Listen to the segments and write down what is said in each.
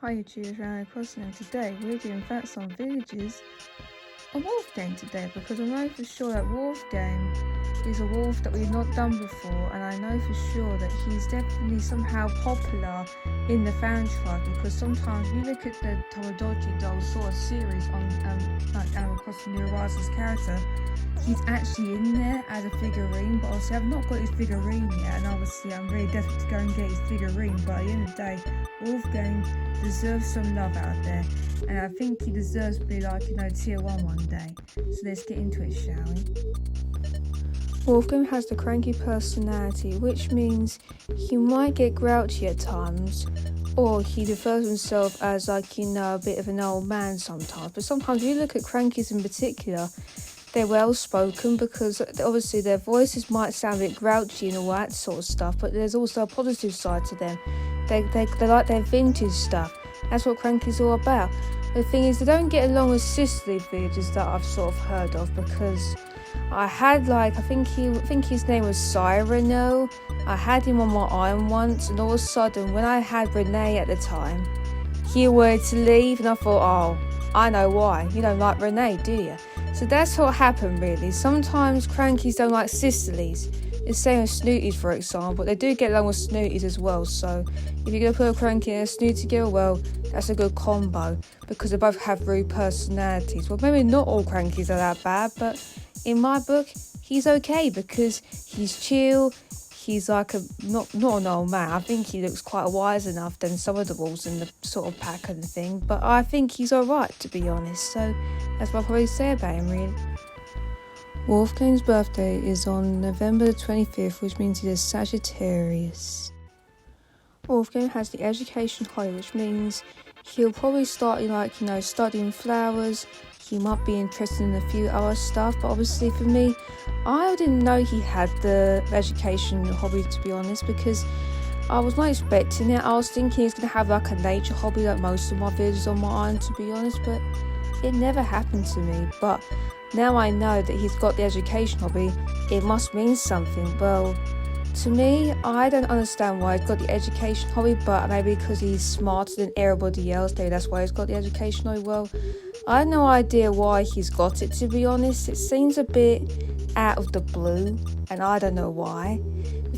Hi YouTube, and and today we're doing facts on villages on Wolfgang today, because I know for sure that Wolfgang is a wolf that we've not done before, and I know for sure that he's definitely somehow popular in the fan tribe, because sometimes we look at the Tomodachi Doll sort of series on like Animal Crossing New Horizons character, he's actually in there as a figurine, but obviously I've not got his figurine yet, and obviously I'm really desperate to go and get his figurine, but at the end of the day, Wolfgang deserves some love out there, and I think he deserves to be like, tier 1 one day. So let's get into it, shall we? Wolfgang has the cranky personality, which means he might get grouchy at times, or he refers himself as a bit of an old man sometimes. But sometimes when you look at crankies in particular, they're well spoken, because obviously their voices might sound a bit grouchy and all that sort of stuff, but there's also a positive side to them. They like their vintage stuff. That's what cranky's all about. The thing is, they don't get along with sisterly villagers that I've sort of heard of, because I had I think his name was Cyrano. I had him on my island once, and all of a sudden when I had Renee at the time, he wanted to leave, and I thought, oh, I know why. You don't like Renee, do you? So that's what happened really. Sometimes crankies don't like sisterlies. It's the same with snooties, for example. They do get along with snooties as well. So if you're going to put a cranky and a snooty together, well, that's a good combo, because they both have rude personalities. Well, maybe not all crankies are that bad, but in my book, he's okay, because he's chill. He's like not an old man. I think he looks quite wise enough than some of the wolves in the sort of pack and thing. But I think he's alright, to be honest. So that's what I'll probably say about him, really. Wolfgang's birthday is on November the 25th, which means he's a Sagittarius. Wolfgang has the education hobby, which means he'll probably start studying flowers. He might be interested in a few other stuff, but obviously for me, I didn't know he had the education hobby, to be honest, because I was not expecting it. I was thinking he's going to have like a nature hobby like most of my videos on my island, to be honest, but it never happened to me. But now I know that he's got the education hobby, it must mean something. Well, to me, I don't understand why he's got the education hobby, but maybe because he's smarter than everybody else, maybe that's why he's got the education hobby. Well, I have no idea why he's got it, to be honest. It seems a bit out of the blue, and I don't know why.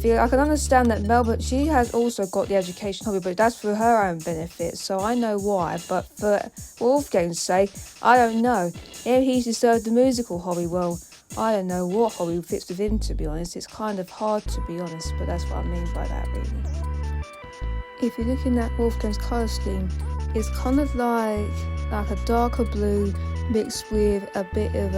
I can understand that Melbourne, she has also got the education hobby, but that's for her own benefit, so I know why. But for Wolfgang's sake, I don't know. Maybe he's deserved the musical hobby. Well, I don't know what hobby fits with him, to be honest. It's kind of hard, to be honest, but that's what I mean by that, really. If you're looking at Wolfgang's colour scheme, it's kind of like a darker blue mixed with a bit of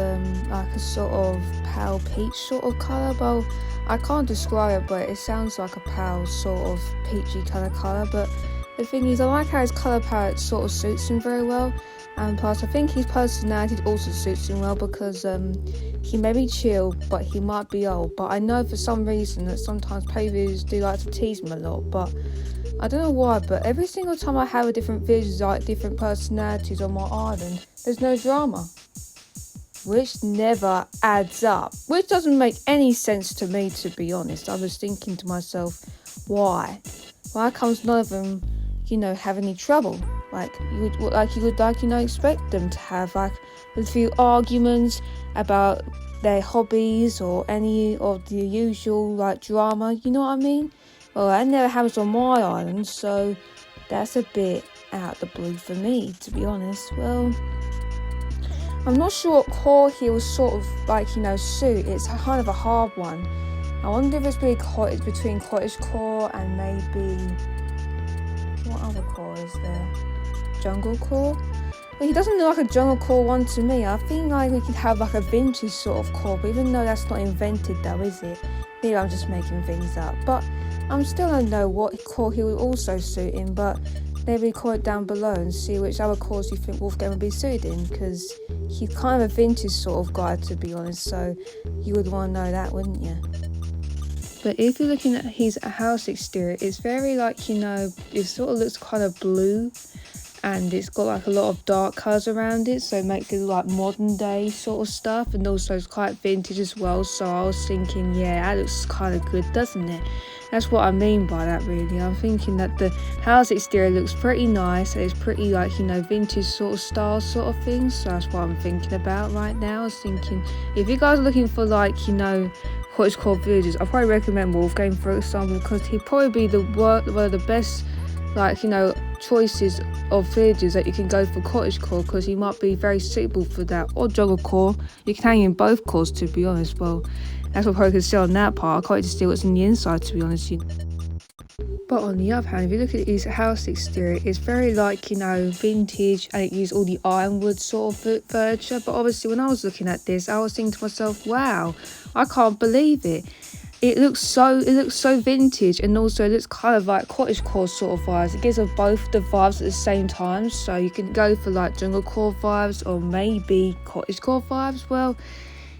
like a sort of pale peach sort of colour. Well, I can't describe it, but it sounds like a pale sort of peachy kind of colour. But the thing is, I like how his colour palette sort of suits him very well, and plus I think his personality also suits him well, because he may be chill, but he might be old. But I know for some reason that sometimes playviewers do like to tease him a lot, but I don't know why, but every single time I have a different village, like different personalities on my island, there's no drama, which never adds up, which doesn't make any sense to me, to be honest. I was thinking to myself, why comes none of them have any trouble? You would expect them to have like a few arguments about their hobbies or any of the usual drama, you know what I mean? Well, that never happens on my island, so that's a bit out the blue for me, to be honest. Well, I'm not sure what core he will sort of suit. It's kind of a hard one. I wonder if it's between cottage core and maybe, what other core is there? Jungle core? Well, he doesn't look like a jungle core one to me. I think we could have like a vintage sort of core, but even though that's not invented though, is it? Maybe I'm just making things up. But I'm still don't know what core he will also suit in, but maybe comment down below and see which other cores you think Wolfgang would be suited in, because he's kind of a vintage sort of guy, to be honest, so you would want to know that, wouldn't you? But if you're looking at his house exterior, it's very it sort of looks kind of blue, and it's got like a lot of dark colours around it, so it makes it like modern day sort of stuff, and also it's quite vintage as well. So I was thinking, yeah, that looks kind of good, doesn't it? That's what I mean by that, really. I'm thinking that the house exterior looks pretty nice. It's pretty, like, you know, vintage sort of style sort of thing. So that's what I'm thinking about right now. I was thinking, if you guys are looking for, like, you know, cottagecore villages, I'd probably recommend Wolfgang, for example, because he'd probably be one of the best, like, you know, choices of villages that you can go for cottagecore, because he might be very suitable for that, or jungle core. You can hang in both cores, to be honest. Well, that's what I probably could see on that part. I can't wait to see what's in the inside, to be honest. But on the other hand, if you look at his house exterior, it's very, like, you know, vintage, and it used all the ironwood sort of furniture. But obviously, when I was looking at this, I was thinking to myself, wow, I can't believe it. It looks so vintage, and also it looks kind of like cottagecore sort of vibes. It gives off both the vibes at the same time, so you can go for like junglecore vibes or maybe cottagecore vibes. Well,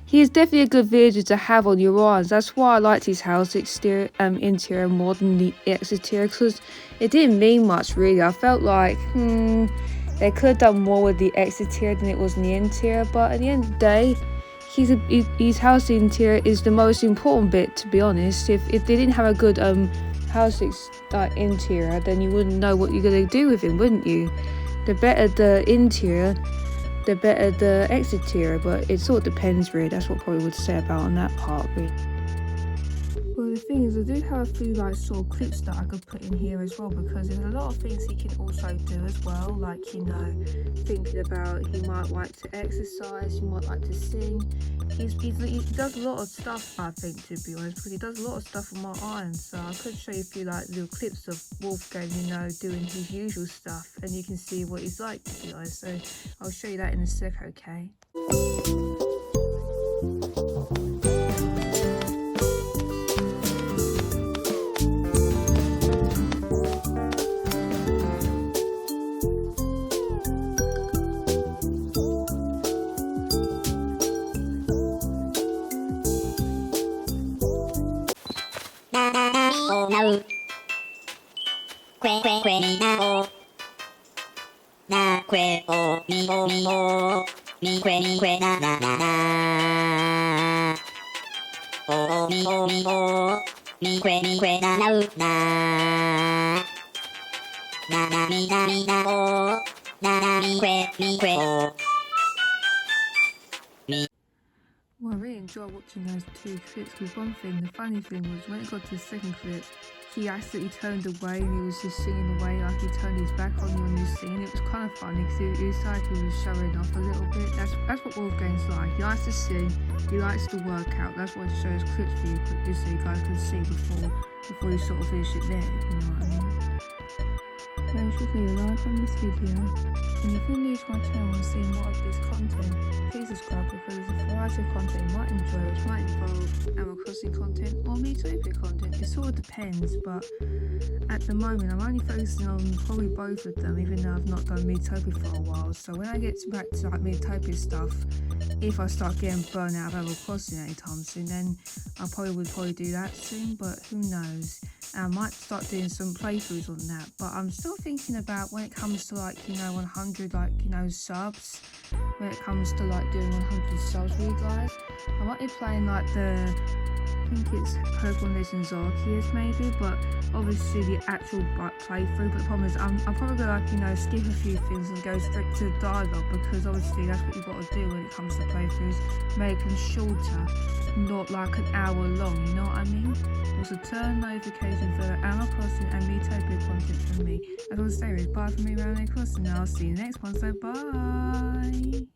he is definitely a good villager to have on your islands. That's why I liked his house interior more than the exterior, because it didn't mean much really. I felt like they could have done more with the exterior than it was in the interior, but at the end of the day, his house interior is the most important bit, to be honest. If they didn't have a good house interior, then you wouldn't know what you're gonna do with him, wouldn't you? The better the interior, the better the exterior, but it sort of depends really. That's what I probably would say about on that part really. Well, the thing is, I do have a few like sort of clips that I could put in here as well, because there's a lot of things he can also do as well, like, you know, thinking about he might like to exercise, he might like to sing. He does a lot of stuff, I think, to be honest, because he does a lot of stuff on my island. So I could show you a few like little clips of Wolfgang, you know, doing his usual stuff, and you can see what he's like, to be honest. So I'll show you that in a sec, okay? Well, I really enjoyed watching those two clips, because one thing, the funny thing was, when it got to the second clip, he absolutely turned away and he was just singing away, like he turned his back on you when he was singing. It was kind of funny because it was like he was showing off a little bit. That's what Wolfgang's like. He likes to sing, he likes to work out. That's why I show his clips for you, just so you guys can see before you sort of finish it there, you know what I mean? Make sure to leave a like on this video, and if you're new to my channel and seeing more of this content, please subscribe, because there's a variety of content you might enjoy, which might involve Animal Crossing content or Metopia content. It sort of depends, but at the moment I'm only focusing on probably both of them, even though I've not done Metopia for a while. So when I get back to like Metopia stuff, if I start getting burnt out of Animal Crossing anytime soon, then I would probably do that soon, but who knows. I might start doing some playthroughs on that, but I'm still thinking about when it comes to like, you know, 100 like, you know, subs, when it comes to like doing 100 subs for you guys, I might be playing like I think it's Pokemon Legends Arceus maybe, but obviously the actual playthrough. But the problem is I'm probably gonna like, you know, skip a few things and go straight to the dialogue, because obviously that's what you've got to do when it comes to playthroughs, make them shorter, not like an hour long, you know what I mean? Also turn notifications for the Animal Crossing and Metopia content from me. As I was saying, bye from me, Animal Crossing, and I'll see you next one, so bye!